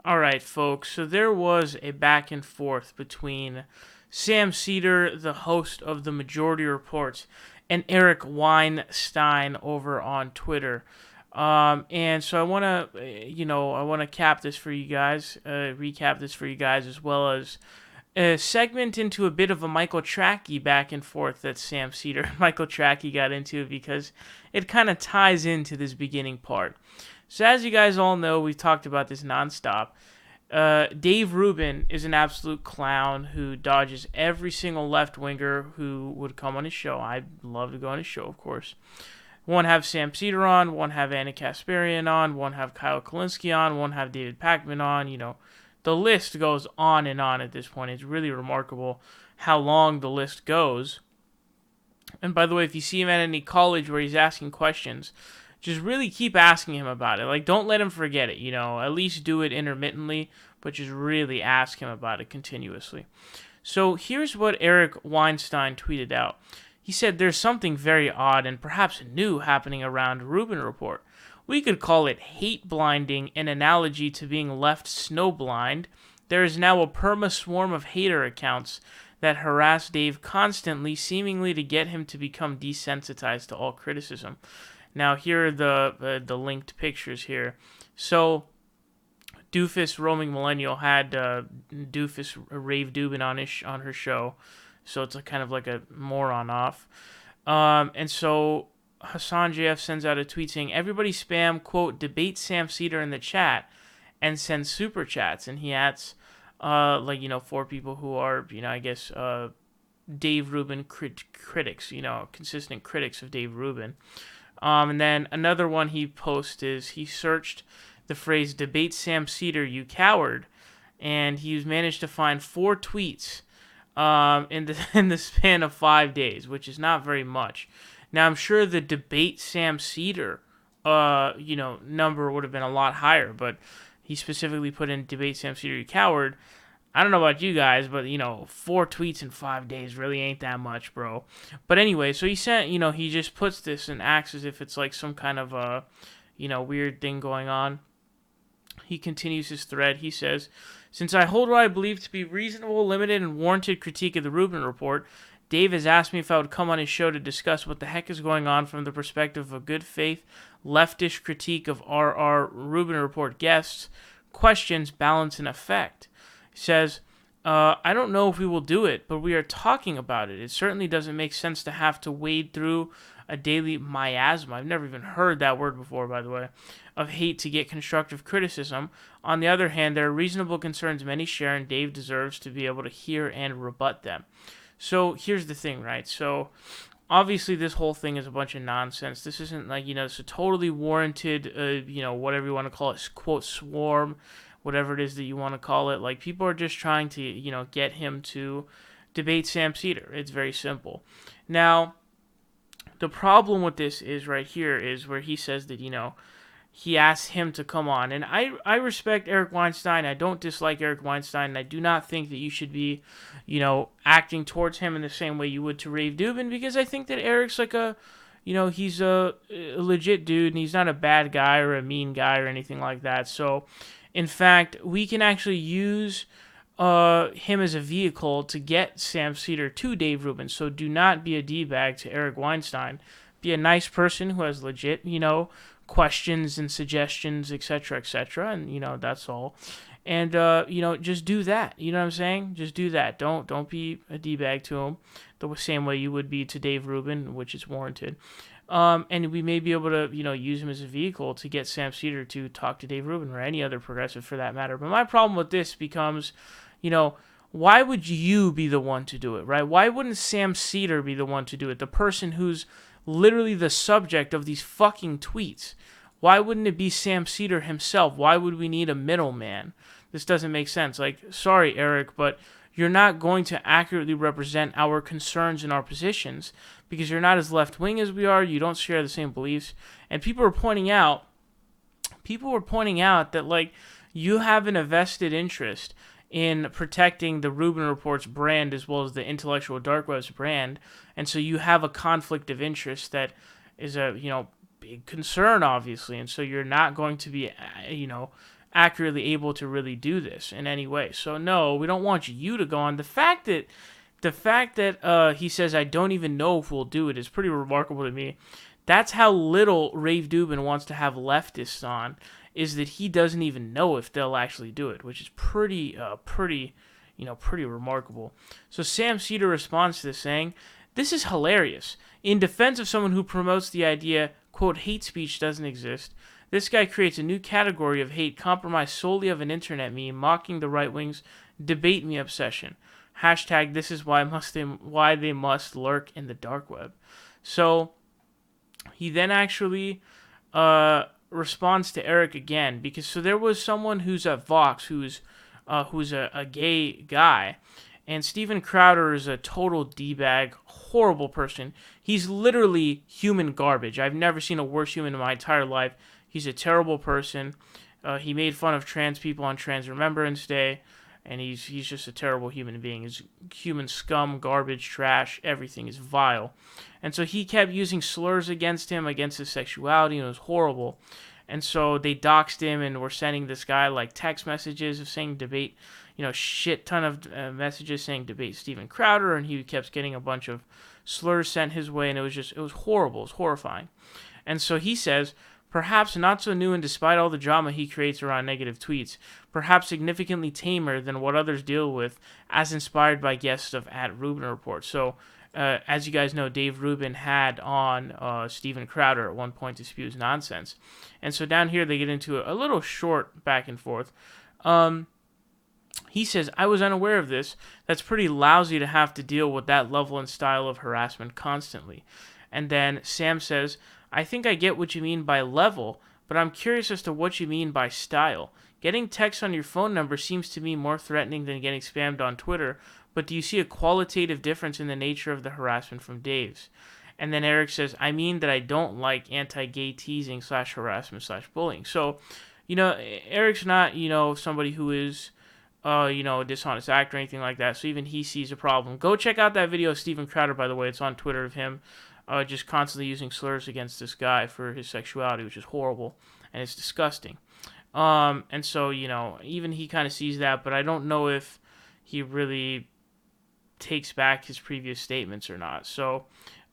All right, folks. So there was a back and forth between Sam Seder, the host of the Majority Report, and Eric Weinstein over on Twitter. And so I want to, I want to cap this for you guys, recap this for you guys, as well as a segment into a bit of a Michael Trackey back and forth that Sam Seder and Michael Trackey got into because it kind of ties into this beginning part. So as you guys all know, we've talked about this nonstop. Dave Rubin is an absolute clown who dodges every single left winger who would come on his show. I'd love to go on his show, of course. One have Sam Seder on, one have Anna Kasparian on, one have Kyle Kalinske on, one have David Pakman on. The list goes on and on at this point. It's really remarkable how long the list goes. And by the way, if you see him at any college where he's asking questions, just really keep asking him about it. Like, don't let him forget it, At least do it intermittently, but just really ask him about it continuously. So here's what Eric Weinstein tweeted out. He said, "There's something very odd and perhaps new happening around Rubin Report. We could call it hate blinding, an analogy to being left snowblind. There is now a perma-swarm of hater accounts that harass Dave constantly, seemingly to get him to become desensitized to all criticism." Now, here are the linked pictures here. So, Doofus Roaming Millennial had Doofus Rave Dubin on her show. So, it's kind of like a moron off. And so, Hassan JF sends out a tweet saying, "Everybody spam, quote, debate Sam Seder in the chat and send super chats." And he adds, 4 people who are, Dave Rubin critics, consistent critics of Dave Rubin. And then another one he posted is he searched the phrase "debate Sam Seder, you coward," and he's managed to find 4 tweets in the span of 5 days, which is not very much. Now I'm sure the debate Sam Seder number would have been a lot higher, but he specifically put in "debate Sam Seder, you coward." I don't know about you guys, but, 4 tweets in 5 days really ain't that much, bro. But anyway, so he sent, he just puts this and acts as if it's like some kind of a, weird thing going on. He continues his thread. He says, "Since I hold what I believe to be reasonable, limited, and warranted critique of the Rubin Report, Dave has asked me if I would come on his show to discuss what the heck is going on from the perspective of a good faith, leftish critique of RR Rubin Report guests, questions, balance, and effect." He says, "I don't know if we will do it, but we are talking about it. It certainly doesn't make sense to have to wade through a daily miasma," I've never even heard that word before, by the way, "of hate to get constructive criticism. On the other hand, there are reasonable concerns many share, and Dave deserves to be able to hear and rebut them." So here's the thing, right? So obviously this whole thing is a bunch of nonsense. This isn't like, it's a totally warranted, whatever you want to call it, quote, swarm, whatever it is that you want to call it. Like, people are just trying to, get him to debate Sam Seder. It's very simple. Now, the problem with this is right here is where he says that, he asked him to come on. And I respect Eric Weinstein. I don't dislike Eric Weinstein. And I do not think that you should be, acting towards him in the same way you would to Rave Dubin, because I think that Eric's like he's a legit dude, and he's not a bad guy or a mean guy or anything like that. So, in fact, we can actually use him as a vehicle to get Sam Seder to Dave Rubin. So do not be a D-bag to Eric Weinstein. Be a nice person who has legit, questions and suggestions, etc., and, that's all. And, just do that. You know what I'm saying? Just do that. Don't be a D-bag to him the same way you would be to Dave Rubin, which is warranted. And we may be able to, use him as a vehicle to get Sam Seder to talk to Dave Rubin, or any other progressive for that matter. But my problem with this becomes, why would you be the one to do it, right? Why wouldn't Sam Seder be the one to do it? The person who's literally the subject of these fucking tweets. Why wouldn't it be Sam Seder himself? Why would we need a middleman? This doesn't make sense. Like, sorry, Eric, but you're not going to accurately represent our concerns and our positions because you're not as left-wing as we are. You don't share the same beliefs. And people were pointing out that, like, you have a vested interest in protecting the Rubin Report's brand as well as the intellectual dark web's brand. And so you have a conflict of interest that is a, big concern, obviously. And so you're not going to be, accurately able to really do this in any way. So no, we don't want you to go on. The fact that he says I don't even know if we'll do it is pretty remarkable to me. That's how little Rave Dubin wants to have leftists on, is that he doesn't even know if they'll actually do it, which is pretty remarkable. So Sam Seder responds to this saying, "This is hilarious. In defense of someone who promotes the idea, quote, hate speech doesn't exist, this guy creates a new category of hate comprised solely of an internet meme mocking the right wing's debate me obsession. Hashtag this is why they must lurk in the dark web." So he then actually responds to Eric again, because so there was someone who's at Vox who's a gay guy, and Steven Crowder is a total D-bag, horrible person. He's literally human garbage. I've never seen a worse human in my entire life. He's a terrible person. He made fun of trans people on Trans Remembrance Day, and he's just a terrible human being. He's human scum, garbage, trash, everything is vile. And so he kept using slurs against him, against his sexuality, and it was horrible. And so they doxed him and were sending this guy like text messages of saying debate, shit ton of messages saying debate Steven Crowder, and he kept getting a bunch of slurs sent his way, and it was horrible, it was horrifying. And so he says, perhaps not so new, and despite all the drama he creates around negative tweets, perhaps significantly tamer than what others deal with, as inspired by guests of @Rubin Report. So, as you guys know, Dave Rubin had on Steven Crowder at one point to spew his nonsense. And so down here they get into a little short back and forth. He says, "I was unaware of this. That's pretty lousy to have to deal with that level and style of harassment constantly." And then Sam says, "I think I get what you mean by level, but I'm curious as to what you mean by style. Getting text on your phone number seems to me more threatening than getting spammed on Twitter, but do you see a qualitative difference in the nature of the harassment from Dave's?" And then Eric says, "I mean that I don't like anti-gay teasing /harassment /bullying." So, Eric's not, somebody who is, a dishonest actor or anything like that. So even he sees a problem. Go check out that video of Steven Crowder, by the way. It's on Twitter of him just constantly using slurs against this guy for his sexuality, which is horrible and it's disgusting. And so, even he kind of sees that, but I don't know if he really takes back his previous statements or not. So,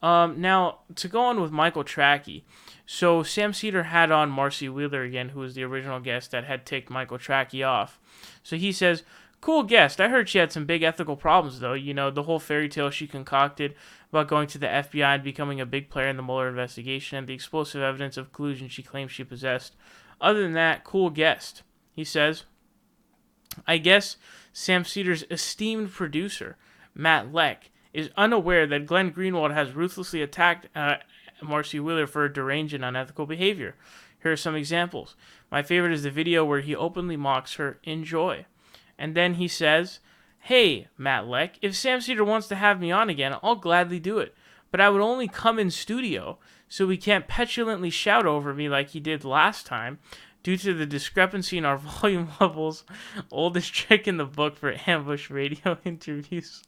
now to go on with Michael Trackey. So Sam Seder had on Marcy Wheeler again, who was the original guest that had ticked Michael Trackey off. So he says, "Cool guest. I heard she had some big ethical problems, though. The whole fairy tale she concocted about going to the FBI and becoming a big player in the Mueller investigation, and the explosive evidence of collusion she claims she possessed. Other than that, cool guest." He says, "I guess Sam Seder's esteemed producer, Matt Leck, is unaware that Glenn Greenwald has ruthlessly attacked Marcy Wheeler for her deranged and unethical behavior. Here are some examples. My favorite is the video where he openly mocks her. Enjoy." And then he says, "Hey, Matt Leck, if Sam Seder wants to have me on again, I'll gladly do it. But I would only come in studio, so he can't petulantly shout over me like he did last time, due to the discrepancy in our volume levels. Oldest trick in the book for ambush radio interviews."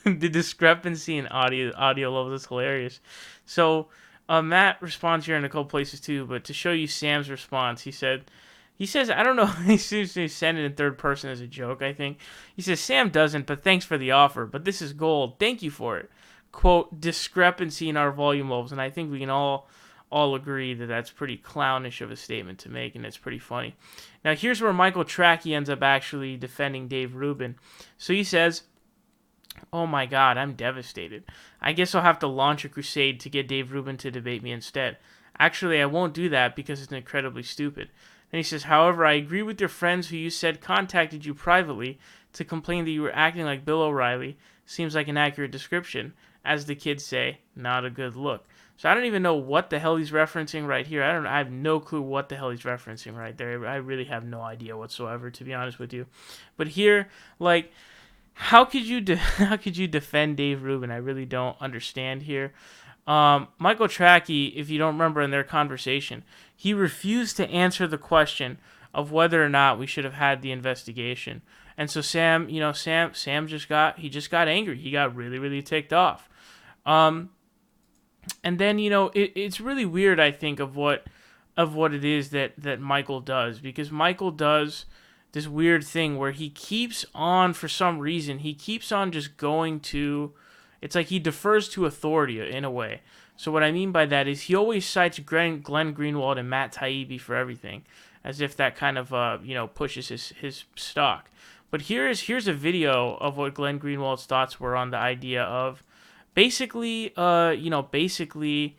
The discrepancy in audio levels is hilarious. So Matt responds here in a couple places too, but to show you Sam's response, he says, I don't know, he seems to send it in third person as a joke, I think. He says, "Sam doesn't, but thanks for the offer, but this is gold. Thank you for it." Quote, discrepancy in our volume levels, and I think we can all agree that that's pretty clownish of a statement to make, and it's pretty funny. Now here's where Michael Trackey ends up actually defending Dave Rubin. So he says, "Oh my God, I'm devastated. I guess I'll have to launch a crusade to get Dave Rubin to debate me instead. Actually, I won't do that because it's incredibly stupid." Then he says, "However, I agree with your friends who you said contacted you privately to complain that you were acting like Bill O'Reilly. Seems like an accurate description. As the kids say, not a good look." So I don't even know what the hell he's referencing right here. I have no clue what the hell he's referencing right there. I really have no idea whatsoever, to be honest with you. But here, like, how could you defend Dave Rubin? I really don't understand here. Michael Trackey, if you don't remember in their conversation, he refused to answer the question of whether or not we should have had the investigation. And so Sam just got angry. He got really, really ticked off. And then, it's really weird, I think, of what of what it is that Michael does, because Michael does this weird thing where he keeps on, for some reason, he keeps on just going to, it's like he defers to authority in a way. So what I mean by that is he always cites Glenn Greenwald and Matt Taibbi for everything, as if that kind of pushes his stock. But here's a video of what Glenn Greenwald's thoughts were on the idea of basically the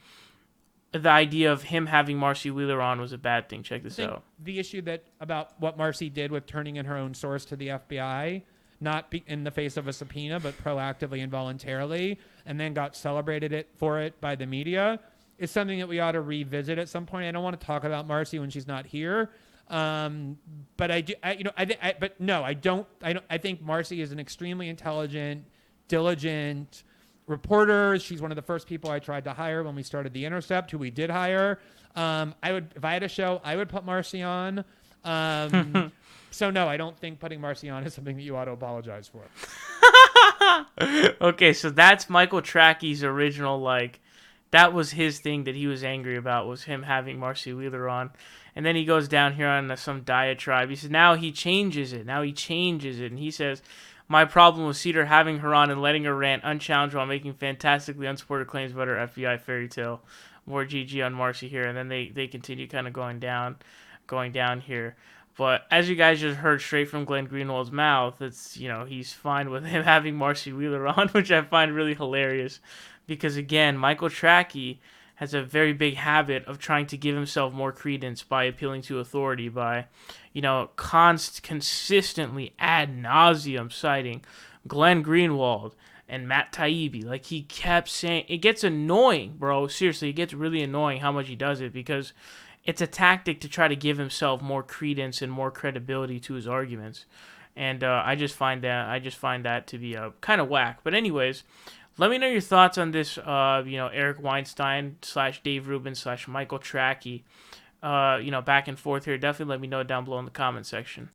idea of him having Marcy Wheeler on was a bad thing. Check this out. The issue that about what Marcy did with turning in her own source to the FBI, not in the face of a subpoena, but proactively and voluntarily, and then got celebrated for it by the media, is something that we ought to revisit at some point. I don't want to talk about Marcy when she's not here. But I don't. I think Marcy is an extremely intelligent, diligent reporter. She's one of the first people I tried to hire when we started The Intercept, who we did hire. If I had a show, I would put Marcy on. So no, I don't think putting Marcy on is something that you ought to apologize for. Okay, so that's Michael Trackey's original, that was his thing that he was angry about, was him having Marcy Wheeler on. And then he goes down here on some diatribe. He says now he changes it. And he says, my problem was Seder having her on and letting her rant unchallenged while making fantastically unsupported claims about her FBI fairy tale. More GG on Marcy here. And then they continue kind of going down here. But as you guys just heard straight from Glenn Greenwald's mouth, it's, he's fine with him having Marcy Wheeler on, which I find really hilarious. Because again, Michael Trackey has a very big habit of trying to give himself more credence by appealing to authority, by, consistently ad nauseum citing Glenn Greenwald and Matt Taibbi. Like, he kept saying, it gets annoying, bro. Seriously, it gets really annoying how much he does it, because it's a tactic to try to give himself more credence and more credibility to his arguments. And I just find that to be kind of whack. But anyways, let me know your thoughts on this, Eric Weinstein / Dave Rubin / Michael Trackey, back and forth here. Definitely let me know down below in the comment section.